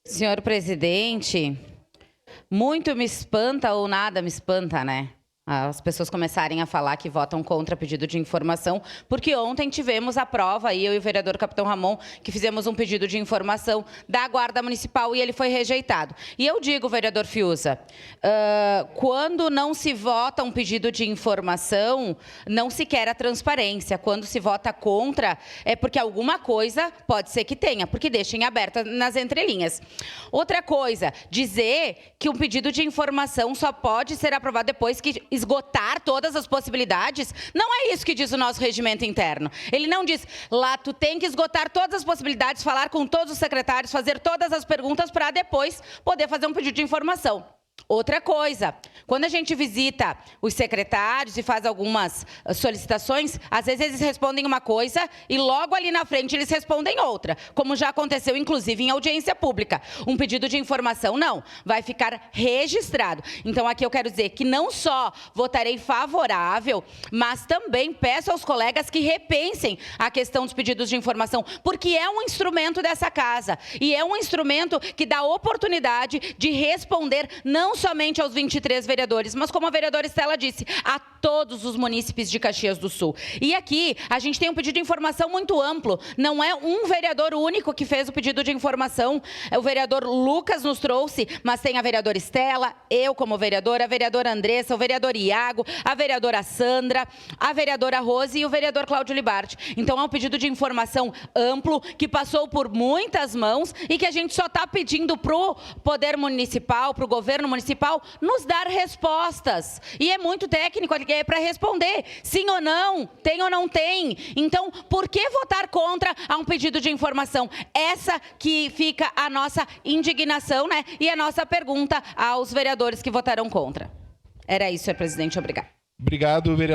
Senhor presidente, muito me espanta ou nada me espanta, né? As pessoas começarem a falar que votam contra pedido de informação, porque ontem tivemos a prova, aí eu e o vereador Capitão Ramon, que fizemos um pedido de informação da Guarda Municipal e ele foi rejeitado. E eu digo, vereador Fiuza, quando não se vota um pedido de informação, não se quer a transparência. Quando se vota contra, é porque alguma coisa pode ser que tenha, porque deixem aberta nas entrelinhas. Outra coisa, dizer que um pedido de informação só pode ser aprovado depois que esgotar todas as possibilidades, não é isso que diz o nosso regimento interno. Ele não diz, lá tu tem que esgotar todas as possibilidades, falar com todos os secretários, fazer todas as perguntas para depois poder fazer um pedido de informação. Outra coisa, quando a gente visita os secretários e faz algumas solicitações, às vezes eles respondem uma coisa e logo ali na frente eles respondem outra, como já aconteceu inclusive em audiência pública. Um pedido de informação não, vai ficar registrado. Então aqui eu quero dizer que não só votarei favorável, mas também peço aos colegas que repensem a questão dos pedidos de informação, porque é um instrumento dessa casa e é um instrumento que dá oportunidade de responder não somente aos 23 vereadores, mas como a vereadora Estela disse, a todos os munícipes de Caxias do Sul. E aqui a gente tem um pedido de informação muito amplo, não é um vereador único que fez o pedido de informação, o vereador Lucas nos trouxe, mas tem a vereadora Estela, eu como vereadora, a vereadora Andressa, o vereador Iago, a vereadora Sandra, a vereadora Rose e o vereador Cláudio Libarte. Então é um pedido de informação amplo, que passou por muitas mãos e que a gente só está pedindo para o poder municipal, para o governo municipal, nos dar respostas. E é muito técnico, é para responder sim ou não, tem ou não tem. Então, por que votar contra a um pedido de informação? Essa que fica a nossa indignação, né? E a nossa pergunta aos vereadores que votarão contra. Era isso, senhor presidente. Obrigado. Obrigado, vereador.